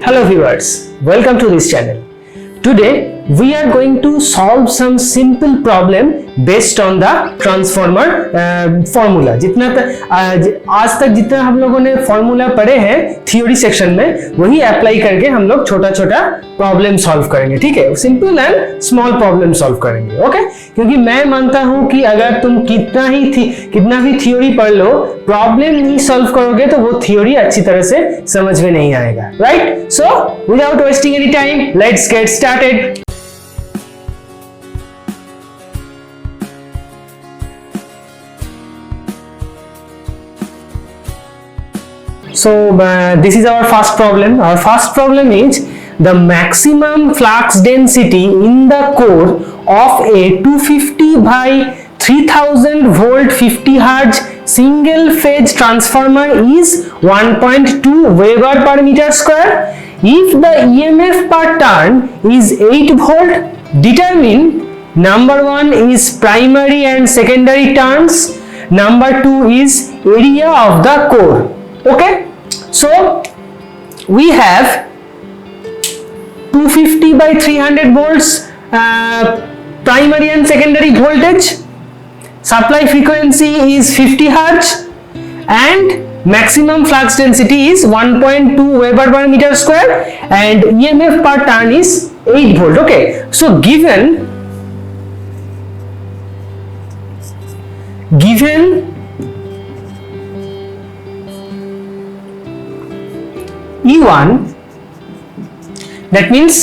Hello viewers, welcome to this channel. Today we are going to solve some simple problem based on the transformer formula. आज तक जितना हम लोगों ने formula पढ़े हैं थ्योरी सेक्शन में, वही अप्लाई करके हम लोग छोटा छोटा प्रॉब्लम सॉल्व करेंगे. ठीक है, simple and small problem solve करेंगे. ओके, क्योंकि मैं मानता हूं कि अगर तुम कितना भी थ्योरी पढ़ लो, प्रॉब्लम नहीं सॉल्व करोगे तो वो थ्योरी अच्छी तरह से समझ में नहीं आएगा. Right? So without wasting any time, let's get started. So this is our first problem. Our first problem is the maximum flux density in the core of a 250 by 3000 volt 50 Hz single phase transformer is 1.2 Weber per meter square. If the EMF per turn is 8 volt, determine number 1 is primary and secondary turns, number 2 is area of the core. Okay, so we have 250 by 300 volts primary and secondary voltage, supply frequency is 50 Hz and maximum flux density is 1.2 Weber per meter square and EMF per turn is 8 volt. Okay, so given E1, that means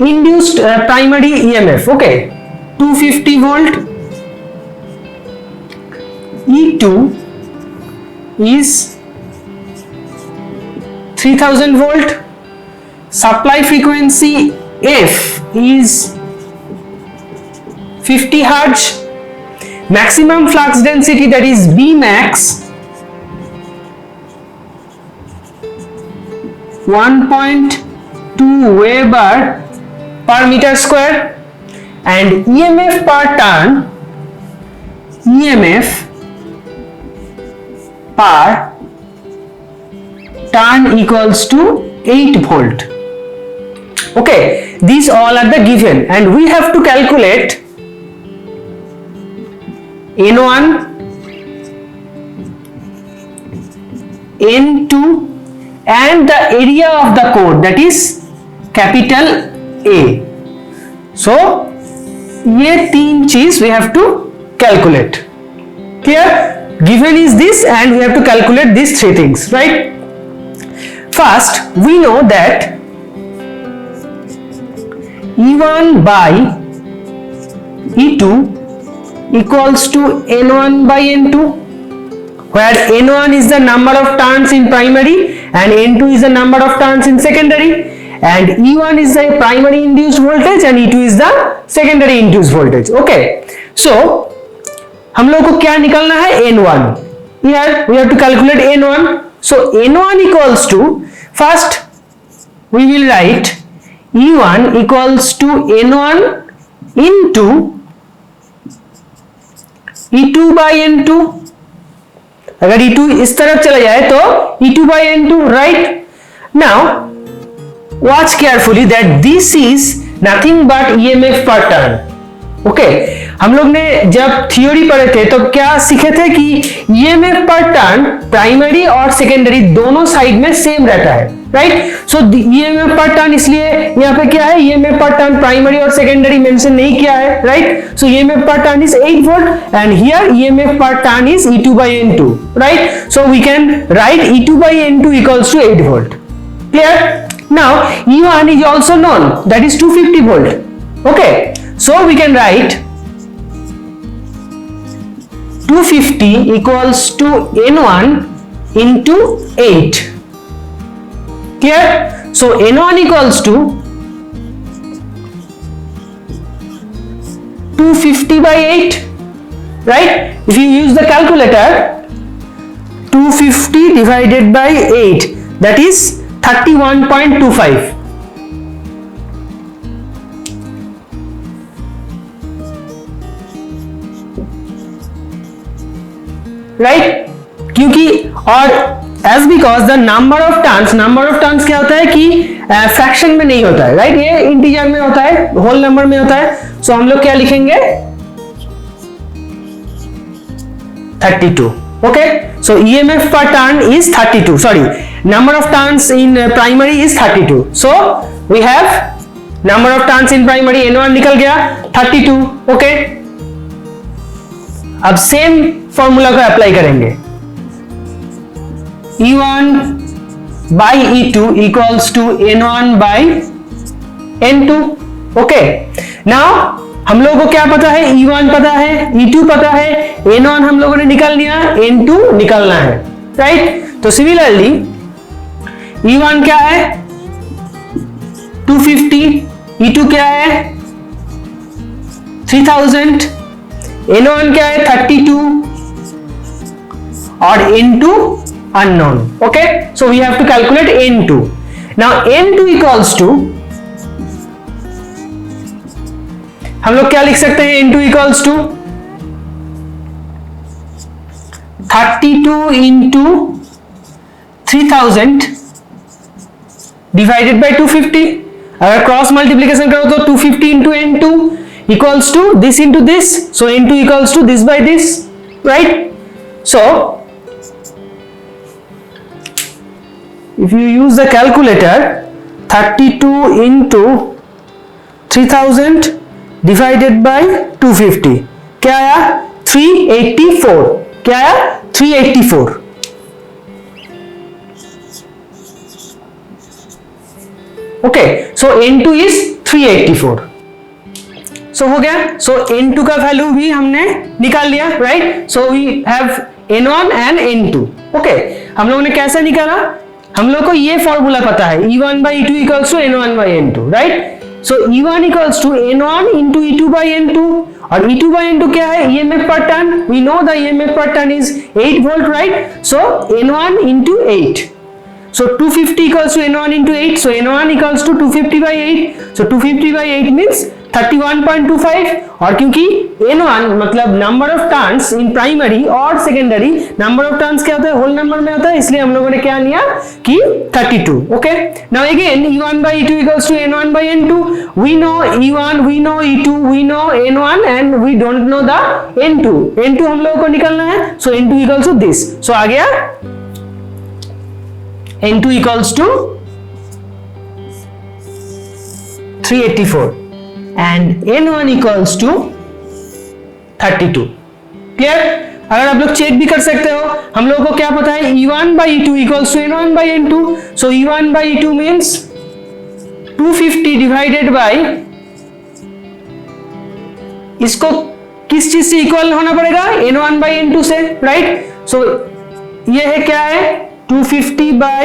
induced primary EMF, okay, 250 volt. E2 is 3000 volt. Supply frequency F is 50 Hz. Maximum flux density, that is B max, 1.2 Weber per meter square and EMF per turn, EMF per turn equals to 8 volt. Okay, these all are the given and we have to calculate N1, N2 and the area of the core, that is capital A. So ये तीन चीज we have to calculate. Clear? Given is this and we have to calculate these three things, right? First, we know that E1 by E2 equals to N1 by N2, where N1 is the number of turns in primary and N2 is the number of turns in secondary, and E1 is the primary induced voltage and E2 is the secondary induced voltage. Okay, so हम लोग को क्या निकालना है? N1. Here we have to calculate N1. So N1 equals to, first we will write E1 equals to N1 into E2 by N2. अगर E2 इस तरफ चला जाए तो E2 by N2, right? Now watch carefully that this is nothing but EMF per turn. Okay, हम लोग ने जब थ्योरी पढ़े थे तो क्या सीखे थे कि EMF पर टर्न प्राइमरी और सेकेंडरी दोनों साइड में सेम रहता है, right? So EMF per turn, इसलिए यहाँ पे क्या है, EMF पर टर्न प्राइमरी और सेकेंडरी मेंशन नहीं किया है, right? So EMF per turn is 8 volt and here EMF per turn is E2 by N2, right? So we can write E2 by N2 equals to 8 volt. Clear? Now E1 is also known, that is 250 volt. Okay, so we can write 250 equals to N1 into 8. Clear? So N1 equals to 250 by 8, right? If you use the calculator, 250 divided by 8, that is 31.25. Right? क्योंकि और as because the number of turns क्या होता है कि fraction में नहीं होता है, राइट, ये इंटीजर में होता है, होल नंबर में होता है। सो हम लोग क्या लिखेंगे 32, okay. So EMF per turn is 32, sorry, number of turns in primary is 32। So we have number of turns in primary N1 निकल गया 32, ओके। अब सेम फॉर्मूला को अप्लाई करेंगे, E1 by E2 equals to N1 by N2, okay. Now हम लोगों को क्या पता है, E1 पता है, E2 पता है, N1 हम लोगों ने निकाल लिया, N2 निकालना है, राइट। तो सिमिलरली E1 क्या है 250, E2 क्या है 3000, N1 क्या है 32 और N2 unknown, okay, so we have to calculate N2. Now N2 equals to, हम लोग क्या लिख सकते हैं, N2 equals to 32 into 3000 divided by 250। अगर क्रॉस मल्टीप्लीकेशन करो तो 250 into N2 equals to this into this, so N2 equals to this by this, right? So if you use the calculator, 32 into 3000 divided by 250 क्या आया 384, क्या आया 384, okay. So N2 is 384, सो हो गया। सो N2 का value भी हमने निकाल लिया, right. So we have N1 and N2, okay. हम लोगों ने कैसे निकाला, हम लोग को ये फॉर्मूला पता है, E1 by E2 equals to N1 by N2, right. So E1 equals to N1 into E2 by N2, और E2 by N2 क्या है, EMF per turn, we know the EMF per turn is 8 volt, right? So N1 into 8, so 250 equals to N1 into 8, so N1 equals to 250 by 8, so 250 by 8 means 31.25, और क्योंकि N1 मतलब number of turns in primary और secondary, number of turns क्या होता है, whole number में होता है, इसलिए हम लोगों ने क्या लिया कि 32, okay. Now again E1 by E2 equals to N1 by N2, we know E1, we know E2, we know N1 and we don't know the N2, N2 हम लोगों को निकालना है, so N2 equals to this, so आ गया N2 equals to 384 and N1 equals to 32, clear. अगर आप लोग check भी कर सकते हो, हम लोगों को क्या पता है, E1 by E2 equals to N1 by N2, so E1 by E2 means 250 divided by, इसको किस चीज से इक्वल होना पड़ेगा, N1 by N2 से, राइट। सो ये है क्या है 250 by,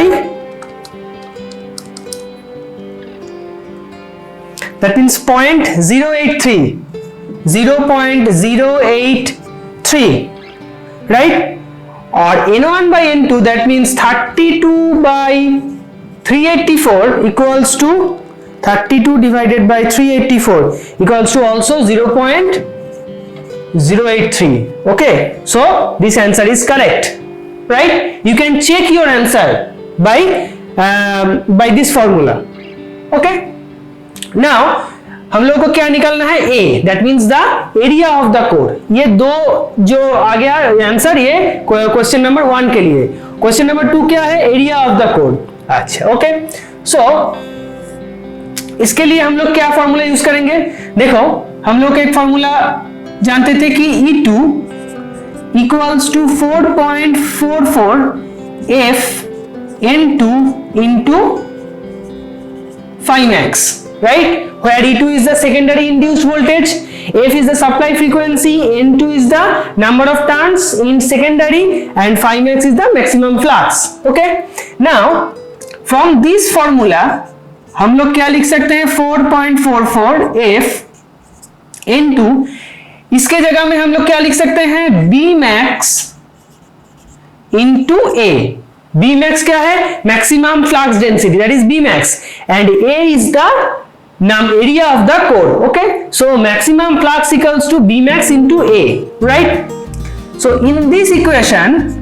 that means 0.083, 0.083, right? और N1 by N2 that means 32 by 384 equals to 32 divided by 384 equals to also 0.083, okay, so this answer is correct, right? You can check your answer by this formula, okay। Now हम लोग को क्या निकालना है, A, that means the area of the core। ये दो जो आ गया आंसर, ये क्वेश्चन नंबर 1 के लिए। क्वेश्चन नंबर 2 क्या है, एरिया ऑफ द कोर, अच्छा, ओके। सो इसके लिए हम लोग क्या फॉर्मूला यूज करेंगे, देखो हम लोग एक फॉर्मूला जानते थे कि E2 equals to 4.44 F N2 into 5x, right, where E2 is the secondary induced voltage, F is the supply frequency, N2 is the number of turns in secondary and 5x is the maximum flux, okay। Now from this formula हम लोग क्या लिख सकते हैं, 4.44 F N2, इसके जगह में हम लोग क्या लिख सकते हैं, B max into A। B max क्या है, maximum flux density, that is B max, and A is the area of the core, okay। So maximum flux equals to B max into A, right। So in this equation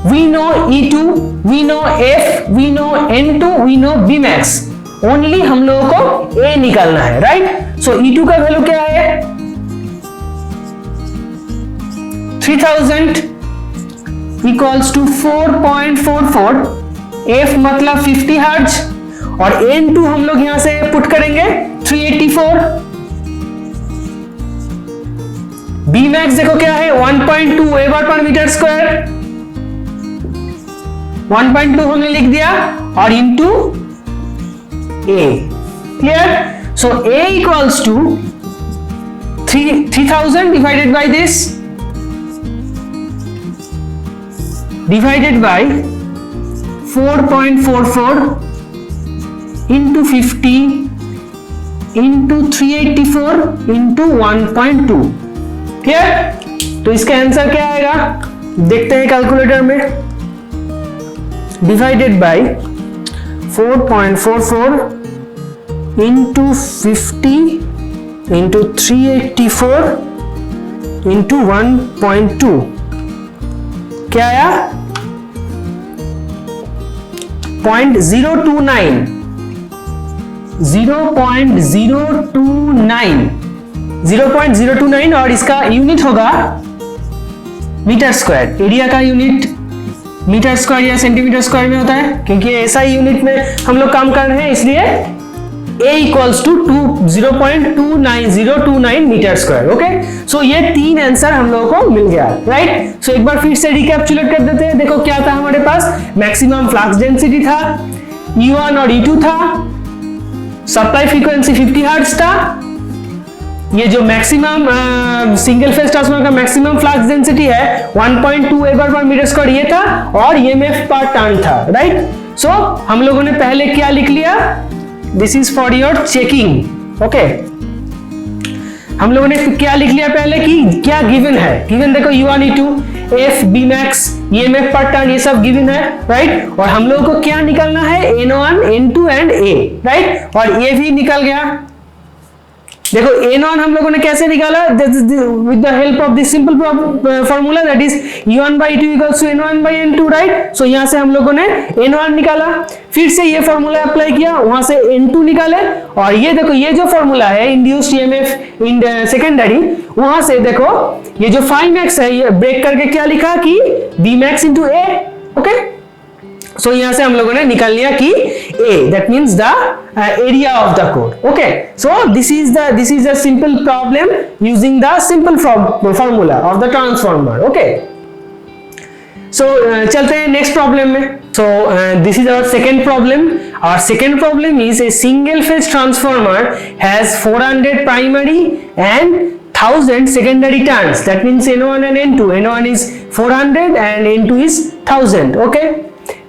we know E2, we know F, we know N2, we know Bmax. Only हम लोगों को A निकालना है, right? So E2 का value क्या है? 3000 equals to 4.44, F मतलब 50 hertz, और N2 हम लोग यहां से पुट करेंगे 384। Bmax देखो क्या है? 1.2 वेबर पर मीटर स्क्वायर, 1.2 हमने लिख दिया, और into A, clear? So A equals to 3000 divided by this, divided by 4.44 into 50 into 384 into 1.2, clear? तो इसका आंसर क्या आएगा? देखते हैं कैलकुलेटर में। Divided by 4.44 into 50 into 384 into 1.2, क्या आया? 0.029, 0.029, और इसका यूनिट होगा मीटर स्क्वायर। एरिया का यूनिट मीटर स्क्वायर या सेंटीमीटर स्क्वायर में होता है, क्योंकि ऐसा ही यूनिट में हम लोग काम कर रहे हैं, इसलिए A equals to 0.29029 metre square. Okay, so ये तीन आंसर हम लोगों को मिल गया, राइट? सो एक बार फिर से रिकैप्चुलेट कर देते हैं। देखो क्या था हमारे पास? मैक्सिमम फ्लक्स डेंसिटी था, E1 और E2 था, सप्लाई फ्रीक्वेंसी 50 हर्ट्ज था, ये जो मैक्सिमम सिंगल फेज ट्रांसफार्मर का मैक्सिमम फ्लक्स डेंसिटी है 1.2 वेबर पर मीटर स्क्वायर ये था, और EMF पर टर्न था, राइट? सो हम लोगों ने पहले क्या लिख लिया? This is for your checking. Okay, हम लोगों ने क्या लिख लिया पहले कि क्या गिवन है? गिवन देखो E1 E2 F Bmax EMF per turn, ये सब गिवन है, राइट? और हम लोगों को क्या निकालना है? N1 N2 and A, right? और ये भी निकल गया। देखो N1 हम लोगों ने कैसे निकाला? With the help of this simple formula, that is E1 by E2 equals to N1 by N2, right? So यहां से हम लोगों ने N1 निकाला, फिर से ये फॉर्मूला अप्लाई किया, वहां से N2 निकाले, और ये देखो ये जो फॉर्मूला है इंड्यूस्ड EMF इन सेकेंडरी, वहां से देखो ये जो phi max है ये ब्रेक करके क्या लिखा कि Bmax into A। ओके, सो यहां से हम लोगों ने निकाल लिया कि A, that means the area of the core. Okay, so this is a simple problem using the simple formula of the transformer. Okay, so चलते हैं next problem में। So this is our second problem. Our second problem is a single phase transformer has 400 primary and 1000 secondary turns. That means N1 and N2. N1 is 400 and N2 is 1000. Okay.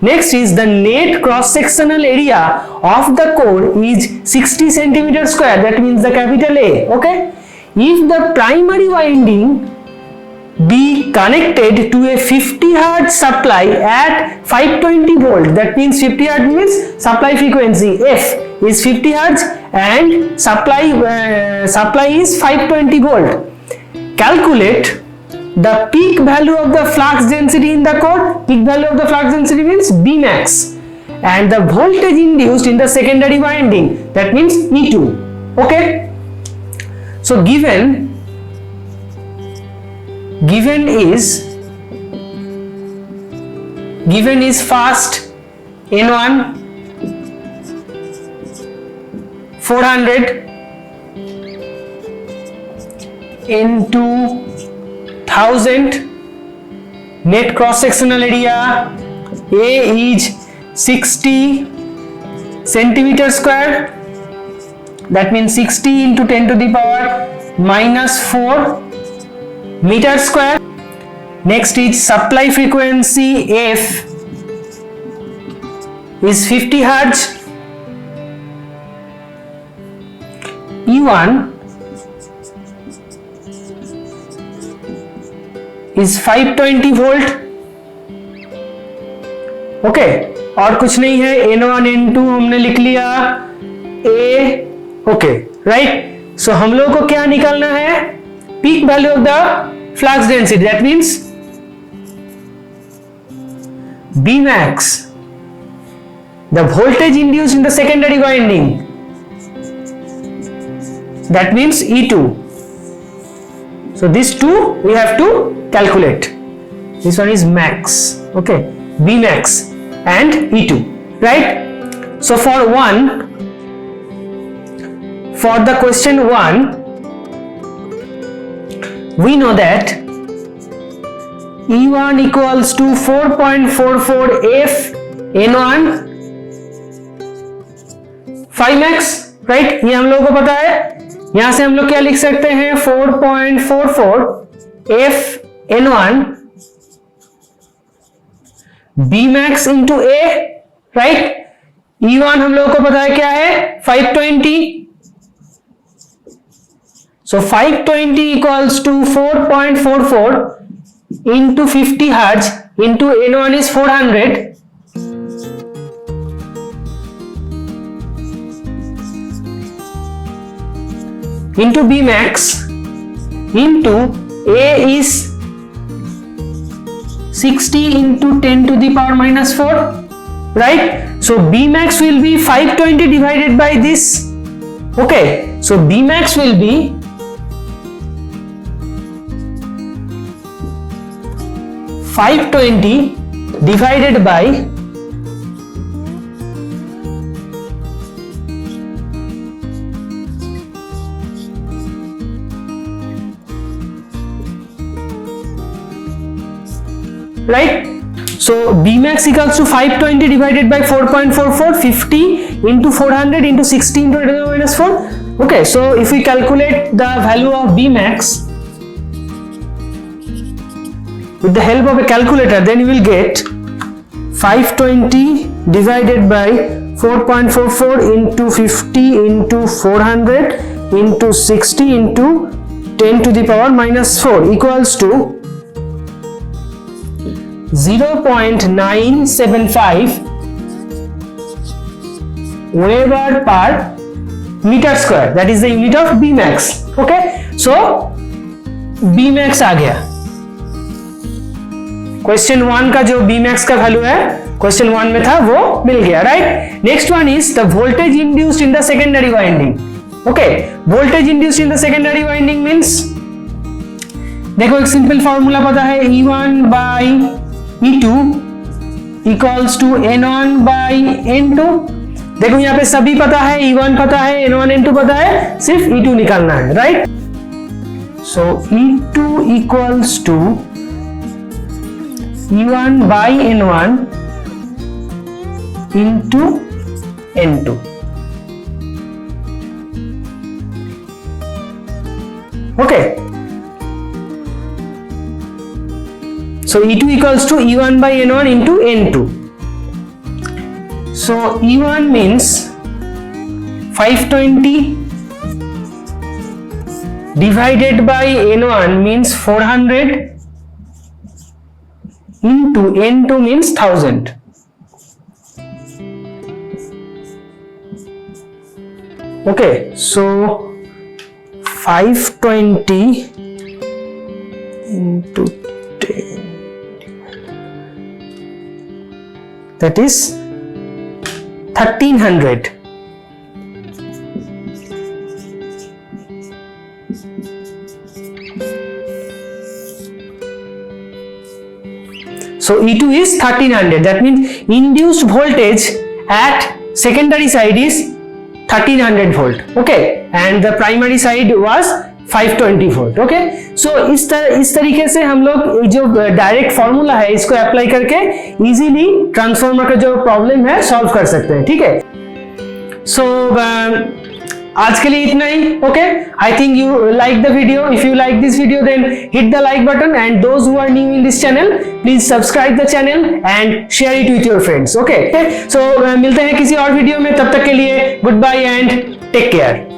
Next is the net cross sectional area of the core is 60 centimeter square. That means the capital A. Okay. If the primary winding be connected to a 50 hertz supply at 520 volt, that means 50 hertz means supply frequency F is 50 hertz and supply is 520 volt. Calculate the peak value of the flux density in the core. Peak value of the flux density means Bmax, and the voltage induced in the secondary winding, that means E2. Okay, so given is fast N1 400, N2 1000, net cross sectional area A is 60 centimeter square, that means 60 into 10 to the power minus 4 meter square. Next is supply frequency F is 50 hertz, E1 is 520 volt. Okay, और कुछ नहीं है, N1 N2 हमने लिख लिया A। Okay, right? सो हम लोगों को क्या निकालना है? Peak value of the flux density, that means Bmax, the voltage induced in the secondary winding, that means E2. So these two we have to calculate. This one is max, okay, Bmax and E2, right? So for the question 1, we know that E1 equals to 4.44 F N1 5max, right? ये हम लोगों को पता है. यहां से हम लोग क्या लिख सकते हैं? 4.44 F N1 Bmax into A, right? E1 हम लोगों को पता है क्या है? 520. So 520 equals to 4.44 into 50 hertz into N1 is 400. Into Bmax into A is 60 into 10 to the power minus 4, right? So Bmax will be 520 divided by this. Okay, so Bmax will be 520 divided by 4, right? So Bmax equals to 520 divided by 4.44, 50 into 400 into 60 into 10 to the minus 4. Okay, so if we calculate the value of Bmax with the help of a calculator, then you will get 520 divided by 4.44 into 50 into 400 into 60 into 10 to the power minus 4 equals to 0.975 Weber per meter square. That is the unit of Bmax. Okay, so Bmax आ गया. Question 1 का जो Bmax का value है question 1 में था वो मिल गया, right? Next one is the voltage induced in the secondary winding. Okay, voltage induced in the secondary winding means, देखो एक सिंपल फॉर्मूला पता है, E1 by E2 equals to N1 by N2. देखो यहाँ पे सभी पता है, E1 पता है, N1 N2 पता है, सिर्फ E2 निकालना है, right? So E2 equals to E1 by N1 into N2. Okay. So E2 equals to E1 by N1 into N2. So E1 means 520 divided by N1 means 400 into N2 means 1000. Okay, so 520 into 10, that is 1300. So E2 is 1300. That means induced voltage at secondary side is 1300 volt. Okay, and the primary side was 520 volt. Okay, so इस तरीके से हम लोग जो direct formula है इसको apply करके easily transformer का जो प्रॉब्लम है सॉल्व कर सकते हैं. ठीक है, सो आज के लिए इतना ही. Okay, I think you like the video. If you like this video then hit the like button, and those who are new in this channel please subscribe the channel and share it with your friends. Okay, so मिलते हैं किसी और video में. तब तक के लिए goodbye and take care.